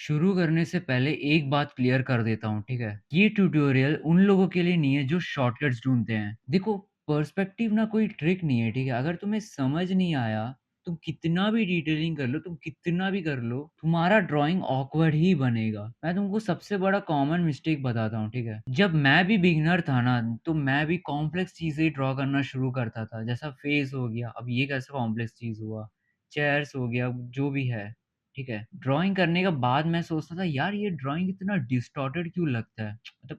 शुरू करने से पहले एक बात क्लियर कर देता हूँ, ठीक है? ये ट्यूटोरियल उन लोगों के लिए नहीं है जो शॉर्टकट्स ढूँढते हैं। देखो, पर्सपेक्टिव ना कोई ट्रिक नहीं है, ठीक है? अगर तुम्हें समझ नहीं आया, तुम कितना भी डिटेलिंग कर लो, तुम कितना भी कर लो, तुम्हारा ड्राइंग ऑकवर्ड ही बनेगा। मैं तुमको सबसे बड़ा कॉमन मिस्टेक बताता हूँ, ठीक है? जब मैं भी बिगिनर था ना, तो मैं भी कॉम्प्लेक्स चीज़ें ड्रॉ करना शुरू करता था। जैसा फेस हो गया, अब ये कैसा कॉम्प्लेक्स चीज़ हुआ? चेयर्स हो गया, जो भी है। ठीक है? ड्राइंग करने के बाद मैं सोचता था यार ये ड्राइंग इतना डिस्टॉर्टेड क्यों लगता है? मतलब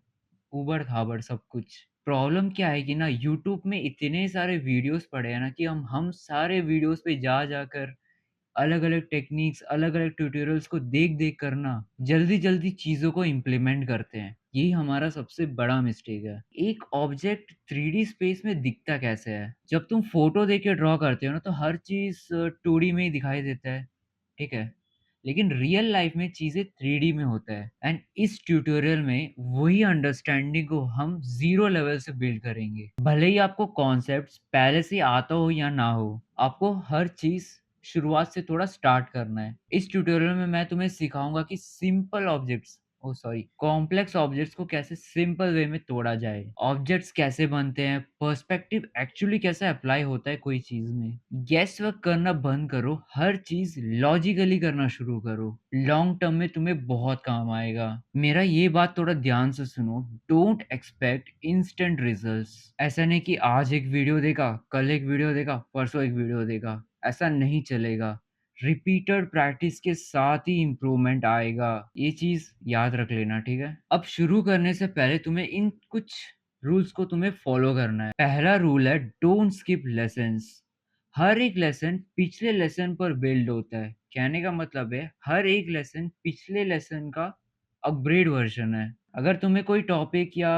ऊबड़-खाबड़ सब कुछ। प्रॉब्लम क्या है कि ना यूट्यूब में इतने सारे वीडियोज़ पड़े हैं ना कि हम सारे वीडियोज़ पे जा-जाकर अलग-अलग टेक्निक्स, अलग-अलग ट्यूटोरियल्स को देख-देख कर ना जल्दी-जल्दी चीज़ों को इम्प्लीमेंट करते हैं। यही हमारा सबसे बड़ा मिस्टेक है। एक ऑब्जेक्ट 3D स्पेस में दिखता कैसे है? जब तुम फ़ोटो देख के ड्रॉ करते हो ना तो हर चीज़ 2D में ही दिखाई देता है, ठीक है? लेकिन रियल लाइफ़ में चीज़ें 3D में होता है एंड इस ट्यूटोरियल में वही अंडरस्टैंडिंग को हम ज़ीरो लेवल से बिल्ड करेंगे। भले ही आपको कॉन्सेप्ट्स पहले से आता हो या ना हो, आपको हर चीज़ शुरुआत से थोड़ा स्टार्ट करना है। इस ट्यूटोरियल में मैं तुम्हें सिखाऊँगा कि कॉम्प्लेक्स ऑब्जेक्ट्स को कैसे सिंपल वे में तोड़ा जाए। ऑब्जेक्ट्स कैसे बनते हैं, पर्सपेक्टिव एक्चुअली कैसे अप्लाई होता है कोई चीज़ में। गेस वर्क करना बंद करो, हर चीज़ लॉजिकली करना शुरू करो। लॉन्ग टर्म में तुम्हें बहुत काम आएगा। मेरा ये बात थोड़ा ध्यान से सुनो, डोंट एक्सपेक्ट इंस्टेंट रिजल्ट्स। ऐसा नहीं कि आज एक वीडियो देखा, कल एक वीडियो देखा, परसों एक वीडियो देखा। ऐसा नहीं चलेगा। रिपीटेड प्रैक्टिस के साथ ही इम्प्रूवमेंट आएगा। ये चीज़ याद रख लेना, ठीक है? अब शुरू करने से पहले तुम्हें इन कुछ रूल्स को तुम्हें फॉलो करना है। पहला रूल है डोंट स्किप लेसन्स। हर एक लेसन पिछले लेसन पर बिल्ड होता है। कहने का मतलब है हर एक लेसन पिछले लेसन का अपग्रेड वर्ज़न है। अगर तुम्हें कोई टॉपिक या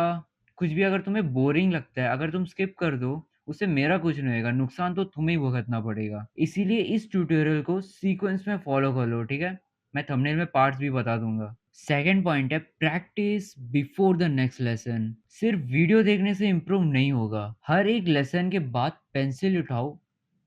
कुछ भी अगर तुम्हें बोरिंग लगता है, अगर तुम स्किप कर दो, उससे मेरा कुछ नहीं होएगा, नुकसान तो तुम्हें ही भुगतना पड़ेगा। इसीलिए इस ट्यूटोरियल को सीक्वेंस में फॉलो कर लो, ठीक है? मैं थंबनेल में पार्ट्स भी बता दूँगा। सेकंड पॉइंट है practice before the next lesson. सिर्फ वीडियो देखने से इम्प्रूव नहीं होगा। हर एक लेसन के बाद पेंसिल उठाओ,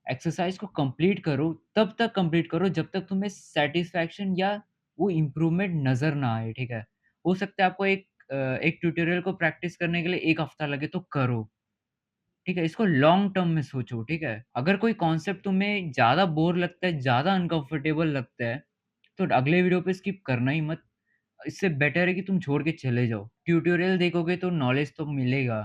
एक्सरसाइज को कंप्लीट करो, तब तक कंप्लीट करो जब तक तुम्हें सैटिस्फैक्शन या वो इम्प्रूवमेंट नज़र ना आए, ठीक है? हो सकता है आपको एक ट्यूटोरियल को प्रैक्टिस करने के लिए 1 हफ्ता लगे तो करो, ठीक है? इसको लॉन्ग टर्म में सोचो, ठीक है? अगर कोई कॉन्सेप्ट तुम्हें ज़्यादा बोर लगता है, ज़्यादा अनकंफर्टेबल लगता है, तो अगले वीडियो पे स्किप करना ही मत। इससे बेटर है कि तुम छोड़ के चले जाओ। ट्यूटोरियल देखोगे तो नॉलेज तो मिलेगा।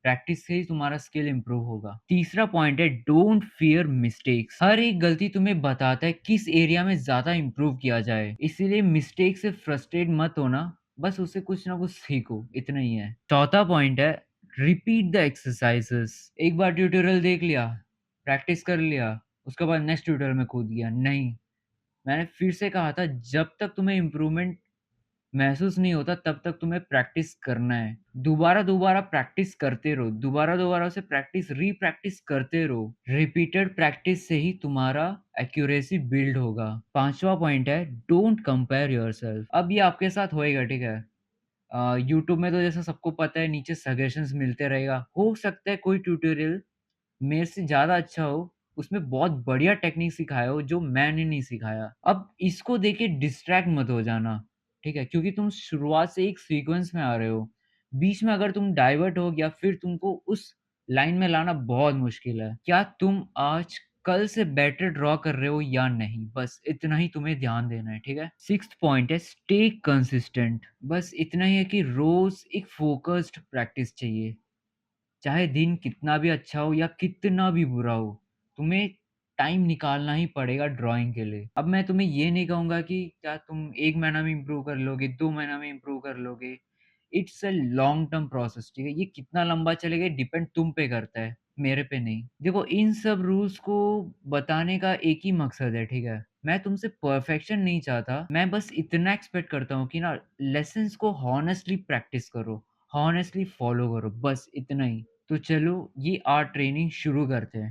प्रैक्टिस से ही तुम्हारा स्किल इम्प्रूव होगा। तीसरा पॉइंट है डोंट फियर मिस्टेक्स। हर एक गलती तुम्हें बताता है किस एरिया में ज़्यादा इम्प्रूव किया जाए। इसीलिए मिस्टेक से फ्रस्ट्रेट मत होना, बस उससे कुछ ना कुछ सीखो, इतना ही है। चौथा पॉइंट है रिपीट द एक्सरसाइजेस। एक बार ट्यूटोरियल देख लिया, प्रैक्टिस कर लिया, उसके बाद नेक्स्ट ट्यूटोरियल में कूद गया, नहीं। मैंने फिर से कहा था जब तक तुम्हें इम्प्रूवमेंट महसूस नहीं होता तब तक तुम्हें प्रैक्टिस करना है। दोबारा-दोबारा प्रैक्टिस करते रहो। दोबारा-दोबारा उसे री-प्रैक्टिस करते रहो। रिपीटेड प्रैक्टिस से ही तुम्हारा एक्यूरेसी बिल्ड होगा। 5वां पॉइंट है डोंट कंपेयर योरसेल्फ। अब ये आपके साथ होएगा, ठीक है? यूट्यूब में तो जैसा सबको पता है नीचे सजेशंस मिलते रहेगा। हो सकता है कोई ट्यूटोरियल मेरे से ज़्यादा अच्छा हो, उसमें बहुत बढ़िया टेक्नीक सिखाया हो जो मैंने नहीं सिखाया। अब इसको देख के डिस्ट्रैक्ट मत हो जाना, ठीक है? क्योंकि तुम शुरुआत से एक सीक्वेंस में आ रहे हो। बीच में अगर तुम डाइवर्ट हो गया फिर तुमको उस लाइन में लाना बहुत मुश्किल है। क्या तुम आज कल से बेटर ड्रॉ कर रहे हो या नहीं? बस इतना ही तुम्हें ध्यान देना है, ठीक है? 6th पॉइंट है स्टे कंसिस्टेंट। बस इतना ही है कि रोज़ एक फ़ोकस्ड प्रैक्टिस चाहिए। चाहे दिन कितना भी अच्छा हो या कितना भी बुरा हो, तुम्हें टाइम निकालना ही पड़ेगा ड्राइंग के लिए। अब मैं तुम्हें ये नहीं कहूँगा कि क्या तुम 1 महीना में इम्प्रूव कर लोगे, 2 महीना में इम्प्रूव कर लोगे। It's a long term process, ठीक है? ये कितना लंबा चलेगा डिपेंड तुम पे करता है, मेरे पे नहीं। देखो इन सब रूल्स को बताने का एक ही मकसद है, ठीक है? मैं तुमसे परफेक्शन नहीं चाहता, मैं बस इतना एक्सपेक्ट करता हूँ कि ना लेसन्स को हॉनेस्टली प्रैक्टिस करो, हॉनेस्टली फॉलो करो, बस इतना ही। तो चलो ये आर्ट ट्रेनिंग शुरू करते हैं।